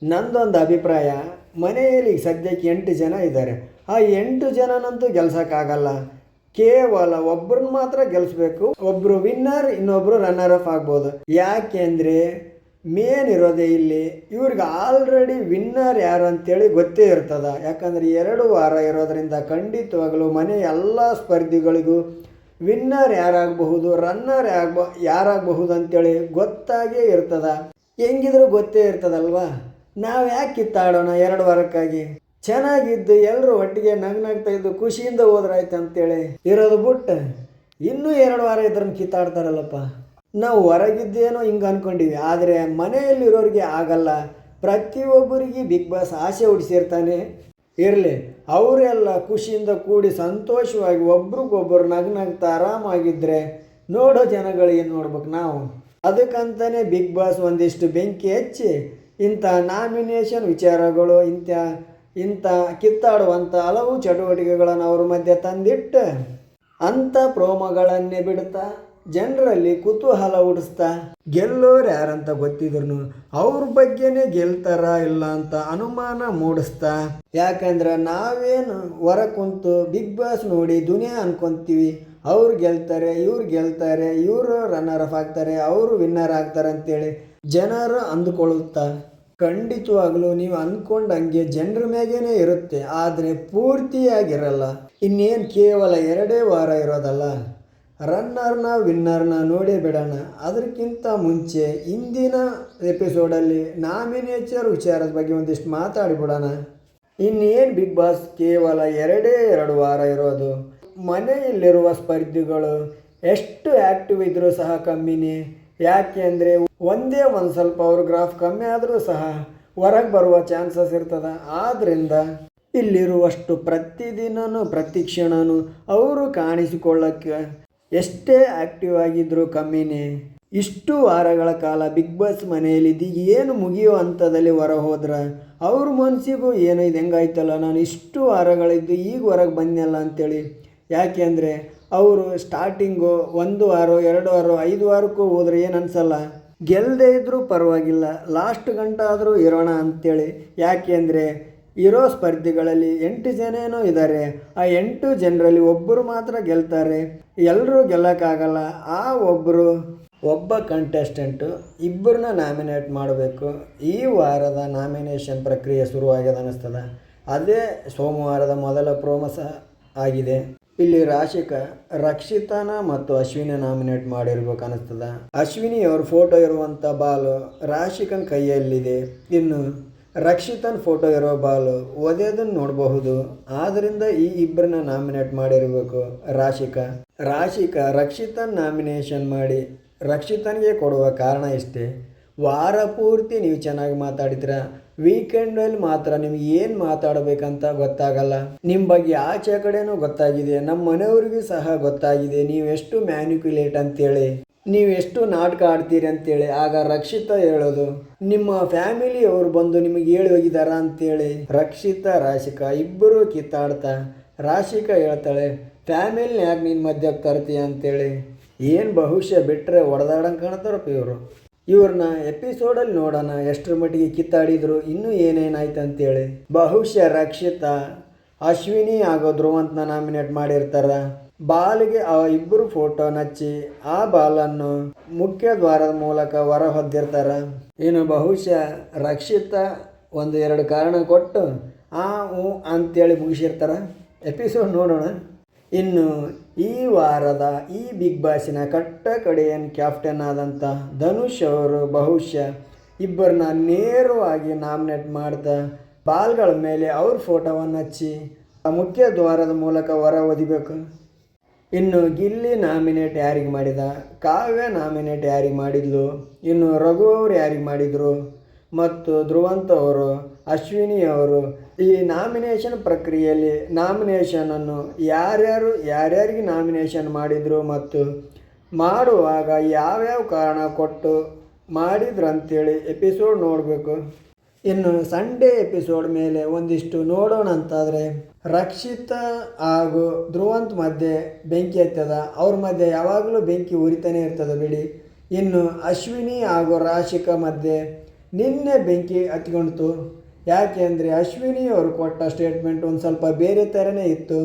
ನಂದೊಂದು ಅಭಿಪ್ರಾಯ, ಮನೆಯಲ್ಲಿ ಸದ್ಯಕ್ಕೆ 8 ಜನ ಇದ್ದಾರೆ. ಆ 8 ಜನನಂತೂ ಗೆಲ್ಸೋಕ್ಕಾಗಲ್ಲ. ಕೇವಲ ಒಬ್ಬರನ್ನ ಮಾತ್ರ ಗೆಲ್ಲಿಸ್ಬೇಕು. ಒಬ್ಬರು ವಿನ್ನರ್, ಇನ್ನೊಬ್ಬರು ರನ್ನರ್ ಅಪ್ ಆಗ್ಬೋದು. ಯಾಕೆಂದರೆ ಮೇನ್ ಇರೋದೇ ಇಲ್ಲಿ ಇವ್ರಿಗೆ ಆಲ್ರೆಡಿ ವಿನ್ನರ್ ಯಾರು ಅಂತೇಳಿ ಗೊತ್ತೇ ಇರ್ತದೆ. ಯಾಕಂದರೆ 2 ವಾರ ಇರೋದರಿಂದ ಖಂಡಿತವಾಗಲೂ ಮನೆ ಎಲ್ಲ ಸ್ಪರ್ಧಿಗಳಿಗೂ ವಿನ್ನರ್ ಯಾರಾಗಬಹುದು, ರನ್ನರ್ ಯಾರಾಗಬಹುದು ಅಂತೇಳಿ ಗೊತ್ತಾಗೇ ಇರ್ತದೆ. ಹೆಂಗಿದ್ರೂ ಗೊತ್ತೇ ಇರ್ತದಲ್ವಾ. ನಾವು ಯಾಕೆ ಕಿತ್ತಾಡೋಣ 2 ವಾರಕ್ಕಾಗಿ? ಚೆನ್ನಾಗಿದ್ದು ಎಲ್ಲರೂ ಒಟ್ಟಿಗೆ ನಗ್ನಗ್ತಾ ಇದ್ದು ಖುಷಿಯಿಂದ ಹೋದ್ರಾಯ್ತು ಅಂತೇಳಿ ಇರೋದು ಬಿಟ್ಟು ಇನ್ನೂ 2 ವಾರ ಇದ್ರನ್ನ ಕಿತ್ತಾಡ್ತಾರಲ್ಲಪ್ಪ. ನಾವು ಹೊರಗಿದ್ದೇನೋ ಹಿಂಗೆ ಅಂದ್ಕೊಂಡಿವಿ, ಆದರೆ ಮನೆಯಲ್ಲಿರೋರಿಗೆ ಆಗಲ್ಲ. ಪ್ರತಿಯೊಬ್ಬರಿಗೆ ಬಿಗ್ ಬಾಸ್ ಆಸೆ ಹುಟ್ಟಿಸಿರ್ತಾನೆ. ಇರಲಿ, ಅವರೆಲ್ಲ ಖುಷಿಯಿಂದ ಕೂಡಿ ಸಂತೋಷವಾಗಿ ಒಬ್ರಿಗೊಬ್ಬರು ನಗ್ನಗ್ತಾ ಆರಾಮಾಗಿದ್ದರೆ ನೋಡೋ ಜನಗಳು ಏನು ನೋಡ್ಬೇಕು ನಾವು. ಅದಕ್ಕಂತಲೇ ಬಿಗ್ ಬಾಸ್ ಒಂದಿಷ್ಟು ಬೆಂಕಿ ಹಚ್ಚಿ ಇಂಥ ನಾಮಿನೇಷನ್ ವಿಚಾರಗಳು, ಇಂಥ ಕಿತ್ತಾಡುವಂಥ ಹಲವು ಚಟುವಟಿಕೆಗಳನ್ನು ಅವ್ರ ಮಧ್ಯೆ ತಂದಿಟ್ಟು ಅಂಥ ಪ್ರೋಮೋಗಳನ್ನೇ ಬಿಡ್ತಾ ಜನರಲ್ಲಿ ಕುತೂಹಲ ಹುಟ್ಟಿಸ್ತಾ ಗೆಲ್ಲೋರು ಯಾರಂತ ಗೊತ್ತಿದ್ರು ಅವ್ರ ಬಗ್ಗೆನೇ ಗೆಲ್ತಾರ ಇಲ್ಲ ಅಂತ ಅನುಮಾನ ಮೂಡಿಸ್ತಾ. ಯಾಕಂದ್ರೆ ನಾವೇನು ಹೊರ ಕುಂತು ಬಿಗ್ ಬಾಸ್ ನೋಡಿ ದುನಿಯಾ ಅನ್ಕೊಂತೀವಿ, ಅವ್ರು ಗೆಲ್ತಾರೆ, ಇವರು ರನ್ನರ್ ಅಪ್ ಆಗ್ತಾರೆ, ಅವರು ವಿನ್ನರ್ ಆಗ್ತಾರೆ ಅಂತೇಳಿ ಜನರು ಅಂದುಕೊಳ್ಳುತ್ತಾ. ಖಂಡಿತವಾಗಲೂ ನೀವು ಅಂದ್ಕೊಂಡಂಗೆ ಜನರ ಮೇಗೇನೆ ಇರುತ್ತೆ, ಆದರೆ ಪೂರ್ತಿಯಾಗಿರಲ್ಲ. ಇನ್ನೇನು ಕೇವಲ 2 ವಾರ ಇರೋದಲ್ಲ. ರನ್ನರ್ನ ವಿನ್ನರ್ನ ನೋಡೇ ಬಿಡೋಣ. ಅದಕ್ಕಿಂತ ಮುಂಚೆ ಇಂದಿನ ಎಪಿಸೋಡಲ್ಲಿ ನಾಮಿನೇಚರ್ ವಿಚಾರದ ಬಗ್ಗೆ ಒಂದಿಷ್ಟು ಮಾತಾಡಿಬಿಡೋಣ. ಇನ್ನೇನು ಬಿಗ್ ಬಾಸ್ ಕೇವಲ 2 ವಾರ ಇರೋದು. ಮನೆಯಲ್ಲಿರುವ ಸ್ಪರ್ಧಿಗಳು ಎಷ್ಟು ಆ್ಯಕ್ಟಿವ್ ಇದ್ದರೂ ಸಹ ಕಮ್ಮಿನೇ. ಯಾಕೆ ಅಂದರೆ ಒಂದೇ ಒಂದು ಸ್ವಲ್ಪ ಅವ್ರ ಗ್ರಾಫ್ ಕಮ್ಮಿ ಆದರೂ ಸಹ ಹೊರಗೆ ಬರುವ ಚಾನ್ಸಸ್ ಇರ್ತದೆ. ಆದ್ದರಿಂದ ಇಲ್ಲಿರುವಷ್ಟು ಪ್ರತಿದಿನವೂ ಪ್ರತಿ ಕ್ಷಣವೂ ಅವರು ಕಾಣಿಸಿಕೊಳ್ಳೋಕ್ಕೆ ಎಷ್ಟೇ ಆ್ಯಕ್ಟಿವ್ ಆಗಿದ್ದರೂ ಕಮ್ಮಿನೇ. ಇಷ್ಟು ವಾರಗಳ ಕಾಲ ಬಿಗ್ ಬಾಸ್ ಮನೆಯಲ್ಲಿ ಏನು ಮುಗಿಯೋ ಹಂತದಲ್ಲಿ ಹೊರ ಹೋದ್ರೆ ಅವ್ರ ಮನಸ್ಸಿಗೂ ಏನೋ ಇದು ಹೆಂಗಾಯ್ತಲ್ಲ, ನಾನು ಇಷ್ಟು ವಾರಗಳಿದ್ದು ಈಗ ಹೊರಗೆ ಬಂದೆಲ್ಲ ಅಂಥೇಳಿ. ಯಾಕೆ ಅಂದರೆ ಅವರು ಸ್ಟಾರ್ಟಿಂಗು 1 ವಾರ 2 ವಾರ 5 ವಾರಕ್ಕೂ ಹೋದ್ರೆ ಏನು ಅನಿಸಲ್ಲ. ಗೆಲ್ಲದೇ ಇದ್ದರೂ ಪರವಾಗಿಲ್ಲ, ಲಾಸ್ಟ್ ಗಂಟೆ ಆದರೂ ಇರೋಣ ಅಂಥೇಳಿ. ಯಾಕೆ ಅಂದರೆ ಇರೋ ಸ್ಪರ್ಧಿಗಳಲ್ಲಿ 8 ಜನನೂ ಇದ್ದಾರೆ. ಆ 8 ಜನರಲ್ಲಿ ಒಬ್ಬರು ಮಾತ್ರ ಗೆಲ್ತಾರೆ, ಎಲ್ಲರೂ ಗೆಲ್ಲಕ್ಕಾಗಲ್ಲ. ಆ ಒಬ್ಬ ಕಂಟೆಸ್ಟೆಂಟು ಇಬ್ಬರನ್ನ ನಾಮಿನೇಟ್ ಮಾಡಬೇಕು. ಈ ವಾರದ ನಾಮಿನೇಷನ್ ಪ್ರಕ್ರಿಯೆ ಶುರುವಾಗ್ಯದ ಅನ್ನಿಸ್ತದೆ. ಅದೇ ಸೋಮವಾರದ ಮೊದಲ ಪ್ರೋಮೋ ಸಹ ಆಗಿದೆ. ಇಲ್ಲಿ ರಕ್ಷಿತಾನ ಮತ್ತು ಅಶ್ವಿನಿ ನಾಮಿನೇಟ್ ಮಾಡಿರ್ಬೇಕು ಅನ್ನಿಸ್ತದ. ಅಶ್ವಿನಿ ಅವ್ರ ಫೋಟೋ ಇರುವಂಥ ಬಾಲು ರಾಶಿಕನ ಕೈಯಲ್ಲಿದೆ. ಇನ್ನು ರಕ್ಷಿತನ ಫೋಟೋ ಇರೋ ಬಾಲು ಒದೆದನ್ನು ನೋಡಬಹುದು. ಆದ್ದರಿಂದ ಈ ಇಬ್ಬರನ್ನ ನಾಮಿನೇಟ್ ಮಾಡಿರಬೇಕು. ರಕ್ಷಿತನ ನಾಮಿನೇಷನ್ ಮಾಡಿ ರಕ್ಷಿತನಿಗೆ ಕೊಡುವ ಕಾರಣ ಇಷ್ಟೇ. ವಾರ ಪೂರ್ತಿ ನೀವು ಚೆನ್ನಾಗಿ ಮಾತಾಡಿದ್ರೆ ವೀಕೆಂಡಲ್ಲಿ ಮಾತ್ರ ನಿಮ್ಗೆ ಏನು ಮಾತಾಡಬೇಕಂತ ಗೊತ್ತಾಗಲ್ಲ. ನಿಮ್ಮ ಬಗ್ಗೆ ಆಚೆ ಕಡೆನೂ ಗೊತ್ತಾಗಿದೆ, ನಮ್ಮ ಮನೆಯವ್ರಿಗೂ ಸಹ ಗೊತ್ತಾಗಿದೆ ನೀವೆಷ್ಟು ಮ್ಯಾನಿಕ್ಯುಲೇಟ್ ಅಂತೇಳಿ, ನೀವೆಷ್ಟು ನಾಟಕ ಆಡ್ತೀರಿ ಅಂತೇಳಿ. ಆಗ ರಕ್ಷಿತಾ ಹೇಳೋದು, ನಿಮ್ಮ ಫ್ಯಾಮಿಲಿಯವರು ಬಂದು ನಿಮಗೆ ಹೇಳಿ ಹೋಗಿದಾರ ಅಂತೇಳಿ. ರಾಶಿಕಾ ಇಬ್ಬರು ಕಿತ್ತಾಡ್ತಾ ರಾಶಿಕಾ ಹೇಳ್ತಾಳೆ, ಫ್ಯಾಮಿಲಿನ ಯಾಕೆ ನೀನು ಮಧ್ಯಕ್ಕೆ ತರ್ತೀಯ ಅಂತೇಳಿ. ಏನು ಬಹುಶಃ ಬಿಟ್ಟರೆ ಹೊಡೆದಾಡಂಗೆ ಕಾಣ್ತಾರಪ್ಪ ಇವರು. ಇವ್ರನ್ನ ಎಪಿಸೋಡಲ್ಲಿ ನೋಡೋಣ ಎಷ್ಟರ ಮಟ್ಟಿಗೆ ಕಿತ್ತಾಡಿದ್ರು, ಇನ್ನೂ ಏನೇನಾಯ್ತು ಅಂತೇಳಿ. ಬಹುಶಃ ರಕ್ಷಿತಾ ಅಶ್ವಿನಿ ಆಗೋ ಧ್ರುವಂತನ ನಾಮಿನೇಟ್ ಮಾಡಿರ್ತಾರೆ. ಬಾಲಿಗೆ ಆ ಇಬ್ಬರು ಫೋಟೋ ನಚ್ಚಿ ಆ ಬಾಲನ್ನು ಮುಖ್ಯ ದ್ವಾರದ ಮೂಲಕ ಹೊರ ಹೊದ್ದಿರ್ತಾರೆ. ಇನ್ನು ಬಹುಶಃ ರಕ್ಷಿತಾ 1-2 ಕಾರಣ ಕೊಟ್ಟು ಅಂತೇಳಿ ಮುಗಿಸಿರ್ತಾರೆ. ಎಪಿಸೋಡ್ ನೋಡೋಣ. ಇನ್ನು ಈ ವಾರದ ಈ ಬಿಗ್ ಬಾಸಿನ ಕಡೆಯನ್ ಕ್ಯಾಪ್ಟನ್ ಆದಂಥ ಧನುಷ್ ಅವರು ಬಹುಶಃ ಇಬ್ಬರನ್ನ ನೇರವಾಗಿ ನಾಮಿನೇಟ್ ಮಾಡ್ತಾ ಬಾಲ್ಗಳ ಮೇಲೆ ಅವ್ರ ಫೋಟೋವನ್ನು ಹಚ್ಚಿ ಮುಖ್ಯ ದ್ವಾರದ ಮೂಲಕ ಹೊರ ಒದಿಬೇಕು. ಇನ್ನು ಗಿಲ್ಲಿ ನಾಮಿನೇಟ್ ಯಾರಿಗೆ ಮಾಡಿದ, ಕಾವ್ಯ ನಾಮಿನೇಟ್ ಯಾರಿಗೆ ಮಾಡಿದ್ಲು, ಇನ್ನು ರಘು ಅವರು ಯಾರಿಗೆ ಮಾಡಿದರು, ಮತ್ತು ಧ್ರುವಂತ್ ಅವರು, ಅಶ್ವಿನಿ ಅವರು ಈ ನಾಮಿನೇಷನ್ ಪ್ರಕ್ರಿಯೆಯಲ್ಲಿ ನಾಮಿನೇಷನನ್ನು ಯಾರ್ಯಾರಿಗೆ ನಾಮಿನೇಷನ್ ಮಾಡಿದರು ಮತ್ತು ಮಾಡುವಾಗ ಯಾವ್ಯಾವ ಕಾರಣ ಕೊಟ್ಟು ಮಾಡಿದ್ರು ಅಂಥೇಳಿ ಎಪಿಸೋಡ್ ನೋಡಬೇಕು. ಇನ್ನು ಸಂಡೇ ಎಪಿಸೋಡ್ ಮೇಲೆ ಒಂದಿಷ್ಟು ನೋಡೋಣ ಅಂತಾದರೆ ರಕ್ಷಿತಾ ಹಾಗೂ ಧ್ರುವಂತ್ ಮಧ್ಯೆ ಬೆಂಕಿ ಹತ್ತದ. ಅವ್ರ ಮಧ್ಯೆ ಯಾವಾಗಲೂ ಬೆಂಕಿ ಉರಿತಾನೆ ಇರ್ತದೆ ಬಿಡಿ. ಇನ್ನು ಅಶ್ವಿನಿ ಹಾಗೂ ರಾಶಿಕಾ ಮಧ್ಯೆ ನಿನ್ನೆ ಬೆಂಕಿ ಹತ್ಕೊಂಡ್ತು. ಯಾಕೆ ಅಂದರೆ ಅಶ್ವಿನಿ ಅವರು ಕೊಟ್ಟ ಸ್ಟೇಟ್ಮೆಂಟ್ ಒಂದು ಸ್ವಲ್ಪ ಬೇರೆ ಥರನೇ ಇತ್ತು.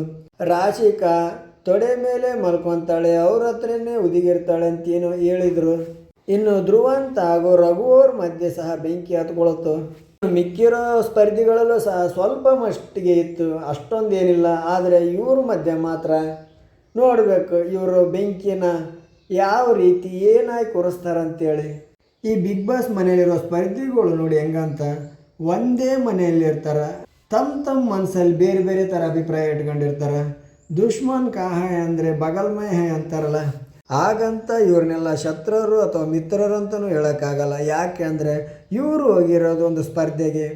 ರಾಶಿಕಾ ತೊಡೆ ಮೇಲೆ ಮಲ್ಕೊತಾಳೆ, ಅವ್ರ ಹತ್ರನೇ ಉದಿಗಿರ್ತಾಳೆ ಅಂತೇನೋ ಹೇಳಿದರು. ಇನ್ನು ಧ್ರುವಂತ ಹಾಗೂ ರಘು ಅವ್ರ ಮಧ್ಯೆ ಸಹ ಬೆಂಕಿ ಹತ್ಕೊಳತ್ತು. ಮಿಕ್ಕಿರೋ ಸ್ಪರ್ಧಿಗಳಲ್ಲೂ ಸಹ ಸ್ವಲ್ಪ ಮಟ್ಟಿಗೆ ಇತ್ತು, ಅಷ್ಟೊಂದೇನಿಲ್ಲ. ಆದರೆ ಇವ್ರ ಮಧ್ಯೆ ಮಾತ್ರ ನೋಡಬೇಕು ಇವರು ಬೆಂಕಿನ ಯಾವ ರೀತಿ ಏನಾಗಿ ಕೂರಿಸ್ತಾರಂತೇಳಿ. ಈ ಬಿಗ್ ಬಾಸ್ ಮನೆಯಲ್ಲಿರೋ ಸ್ಪರ್ಧಿಗಳು ನೋಡಿ ಹೆಂಗಂತ, ಒಂದೇ ಮನೆಯಲ್ಲಿರ್ತಾರೆ, ತಮ್ಮ ಮನಸ್ಸಲ್ಲಿ ಬೇರೆ ಬೇರೆ ಥರ ಅಭಿಪ್ರಾಯ ಇಟ್ಕೊಂಡಿರ್ತಾರೆ. ದುಶ್ಮನ್ ಕಾ ಹೈ ಅಂದರೆ ಬಗಲ್ ಮೈ ಹೈ ಅಂತಾರಲ್ಲ, ಹಾಗಂತ ಇವ್ರನ್ನೆಲ್ಲ ಶತ್ರುರು ಅಥವಾ ಮಿತ್ರರು ಅಂತಲೂ ಹೇಳೋಕ್ಕಾಗಲ್ಲ. ಯಾಕೆ ಅಂದರೆ ಇವರು ಹೋಗಿರೋದು ಒಂದು ಸ್ಪರ್ಧೆಗೆ,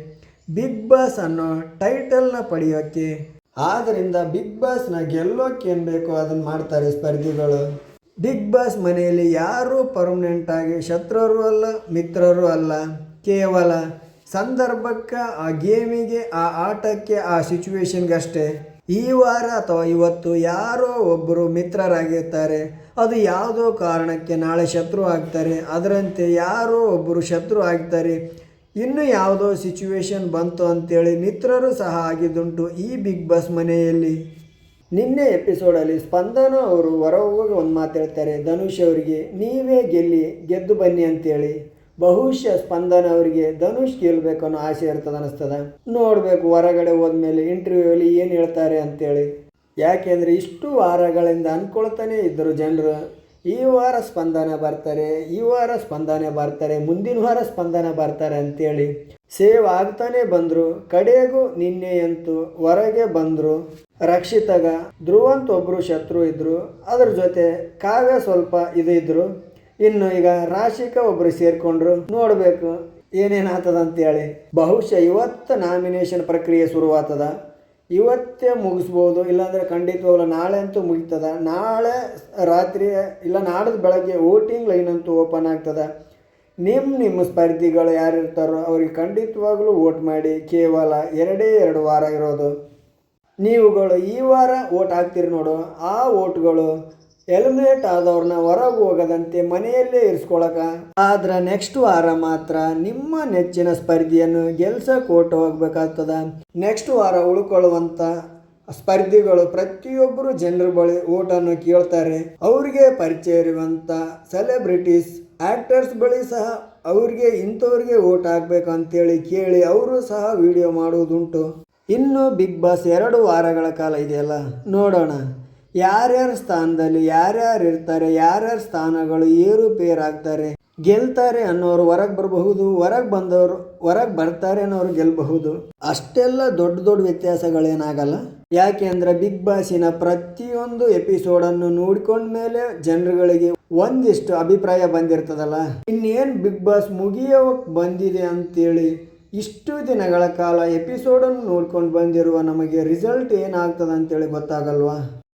ಬಿಗ್ ಬಾಸ್ ಅನ್ನೋ ಟೈಟಲ್ನ ಪಡೆಯೋಕ್ಕೆ. ಆದ್ದರಿಂದ ಬಿಗ್ ಬಾಸ್ನ ಗೆಲ್ಲೋಕ್ಕೆ ಏನು ಬೇಕೋ ಅದನ್ನು ಮಾಡ್ತಾರೆ ಸ್ಪರ್ಧಿಗಳು. ಬಿಗ್ ಬಾಸ್ ಮನೆಯಲ್ಲಿ ಯಾರೂ ಪರ್ಮನೆಂಟಾಗಿ ಶತ್ರುರು ಅಲ್ಲ, ಮಿತ್ರರು ಅಲ್ಲ. ಕೇವಲ ಸಂದರ್ಭಕ್ಕೆ, ಆ ಗೇಮಿಗೆ, ಆ ಆಟಕ್ಕೆ, ಆ ಸಿಚುವೇಶನ್ಗಷ್ಟೇ. ಈ ವಾರ ಅಥವಾ ಇವತ್ತು ಯಾರೋ ಒಬ್ಬರು ಮಿತ್ರರಾಗಿರ್ತಾರೆ, ಅದು ಯಾವುದೋ ಕಾರಣಕ್ಕೆ ನಾಳೆ ಶತ್ರು ಆಗ್ತಾರೆ. ಅದರಂತೆ ಯಾರೋ ಒಬ್ಬರು ಶತ್ರು ಆಗ್ತಾರೆ, ಇನ್ನು ಯಾವುದೋ ಸಿಚುವೇಶನ್ ಬಂತು ಅಂಥೇಳಿ ಮಿತ್ರರು ಸಹ ಆಗಿದ್ದುಂಟು ಈ ಬಿಗ್ ಬಾಸ್ ಮನೆಯಲ್ಲಿ. ನಿನ್ನೆ ಎಪಿಸೋಡಲ್ಲಿ ಸ್ಪಂದನ ಅವರು ಹೊರ ಹೋಗಿ ಒಂದು ಮಾತು ಹೇಳ್ತಾರೆ ಧನುಷ್ ಅವರಿಗೆ, ನೀವೇ ಗೆದ್ದು ಬನ್ನಿ ಅಂತೇಳಿ. ಬಹುಶಃ ಸ್ಪಂದನ ಅವರಿಗೆ ಧನುಷ್ ಗೆಲ್ಲಬೇಕು ಅನ್ನೋ ಆಸೆ ಇರ್ತದೆ ಅನ್ನಿಸ್ತದ. ನೋಡಬೇಕು ಹೊರಗಡೆ ಹೋದ್ಮೇಲೆ ಇಂಟರ್ವ್ಯೂವಲ್ಲಿ ಏನು ಹೇಳ್ತಾರೆ ಅಂತೇಳಿ. ಯಾಕೆಂದರೆ ಇಷ್ಟು ವಾರಗಳಿಂದ ಅಂದ್ಕೊಳ್ತಾನೆ ಇದ್ದರು ಜನರು, ಈ ವಾರ ಸ್ಪಂದನ ಬರ್ತಾರೆ, ಈ ವಾರ ಸ್ಪಂದನೆ ಬರ್ತಾರೆ, ಮುಂದಿನ ವಾರ ಸ್ಪಂದನ ಬರ್ತಾರೆ ಅಂತೇಳಿ ಸೇವ್ ಆಗ್ತಾನೆ ಬಂದರು. ಕಡೆಗೂ ನಿನ್ನೆಯಂತೂ ಹೊರಗೆ ಬಂದರು. ರಕ್ಷಿತಾಗ ಧ್ರುವಂತ ಒಬ್ಬರು ಶತ್ರು ಇದ್ದರು, ಅದ್ರ ಜೊತೆ ಕಾವ್ಯ ಸ್ವಲ್ಪ ಇದ್ರು. ಇನ್ನು ಈಗ ರಾಶಿಕಾ ಒಬ್ಬರು ಸೇರಿಕೊಂಡ್ರು. ನೋಡಬೇಕು ಏನೇನಾಗ್ತದ ಅಂತೇಳಿ. ಬಹುಶಃ ಇವತ್ತು ನಾಮಿನೇಷನ್ ಪ್ರಕ್ರಿಯೆ ಶುರುವಾಗ್ತದ, ಇವತ್ತೇ ಮುಗಿಸ್ಬೋದು, ಇಲ್ಲಾಂದರೆ ಖಂಡಿತವಾಗ್ಲೂ ನಾಳೆ ಅಂತೂ ಮುಗಿತದ. ನಾಳೆ ರಾತ್ರಿ ಇಲ್ಲ ನಾಡಿದ್ದು ಬೆಳಗ್ಗೆ ವೋಟಿಂಗ್ ಲೈನ್ ಅಂತೂ ಓಪನ್ ಆಗ್ತದೆ. ನಿಮ್ಮ ಸ್ಪರ್ಧಿಗಳು ಯಾರಿರ್ತಾರೋ ಅವ್ರಿಗೆ ಖಂಡಿತವಾಗ್ಲೂ ವೋಟ್ ಮಾಡಿ. ಕೇವಲ 2 ವಾರ ಇರೋದು. ನೀವುಗಳು ಈ ವಾರ ವೋಟ್ ಹಾಕ್ತೀರಿ ನೋಡು, ಆ ವೋಟ್ಗಳು ಎಲಿಮಿನೇಟ್ ಆದವ್ರನ್ನ ಹೊರಗೆ ಹೋಗದಂತೆ ಮನೆಯಲ್ಲೇ ಇರಿಸ್ಕೊಳಕ. ಆದ್ರೆ ನೆಕ್ಸ್ಟ್ ವಾರ ಮಾತ್ರ ನಿಮ್ಮ ನೆಚ್ಚಿನ ಸ್ಪರ್ಧಿಯನ್ನು ಗೆಲ್ಸಕ್ಕೆ ಓಟ್ ಹೋಗ್ಬೇಕಾಗ್ತದ. ನೆಕ್ಸ್ಟ್ ವಾರ ಉಳ್ಕೊಳ್ಳುವಂಥ ಸ್ಪರ್ಧಿಗಳು ಪ್ರತಿಯೊಬ್ಬರು ಜನರ ಬಳಿ ಓಟನ್ನು ಕೇಳ್ತಾರೆ. ಅವರಿಗೆ ಪರಿಚಯ ಇರುವಂಥ ಸೆಲೆಬ್ರಿಟೀಸ್, ಆ್ಯಕ್ಟರ್ಸ್ ಬಳಿ ಸಹ ಅವ್ರಿಗೆ ಇಂಥವ್ರಿಗೆ ಓಟ್ ಹಾಕ್ಬೇಕಂತೇಳಿ ಕೇಳಿ ಅವರು ಸಹ ವಿಡಿಯೋ ಮಾಡುವುದುಂಟು. ಇನ್ನು ಬಿಗ್ ಬಾಸ್ 2 ವಾರಗಳ ಕಾಲ ಇದೆಯಲ್ಲ, ನೋಡೋಣ ಯಾರ್ಯಾರ ಸ್ಥಾನದಲ್ಲಿ ಯಾರ್ಯಾರು ಇರ್ತಾರೆ, ಯಾರ್ಯಾರ ಸ್ಥಾನಗಳು ಏರುಪೇರಾಗ್ತಾರೆ, ಗೆಲ್ತಾರೆ ಅನ್ನೋರು ಹೊರಗೆ ಬರಬಹುದು, ಹೊರಗೆ ಬಂದವರು ಹೊರಗೆ ಬರ್ತಾರೆ ಅನ್ನೋರು ಗೆಲ್ಲಬಹುದು. ಅಷ್ಟೆಲ್ಲ ದೊಡ್ಡ ವ್ಯತ್ಯಾಸಗಳೇನಾಗಲ್ಲ. ಯಾಕೆ ಅಂದರೆ ಬಿಗ್ ಬಾಸಿನ ಪ್ರತಿಯೊಂದು ಎಪಿಸೋಡನ್ನು ನೋಡ್ಕೊಂಡ್ಮೇಲೆ ಜನರುಗಳಿಗೆ ಒಂದಿಷ್ಟು ಅಭಿಪ್ರಾಯ ಬಂದಿರ್ತದಲ್ಲ. ಇನ್ನೇನು ಬಿಗ್ ಬಾಸ್ ಮುಗಿಯೋಕ್ಕೆ ಬಂದಿದೆ ಅಂತೇಳಿ ಇಷ್ಟು ದಿನಗಳ ಕಾಲ ಎಪಿಸೋಡನ್ನು ನೋಡ್ಕೊಂಡು ಬಂದಿರುವ ನಮಗೆ ರಿಸಲ್ಟ್ ಏನಾಗ್ತದೆ ಅಂತೇಳಿ ಗೊತ್ತಾಗಲ್ವಾ.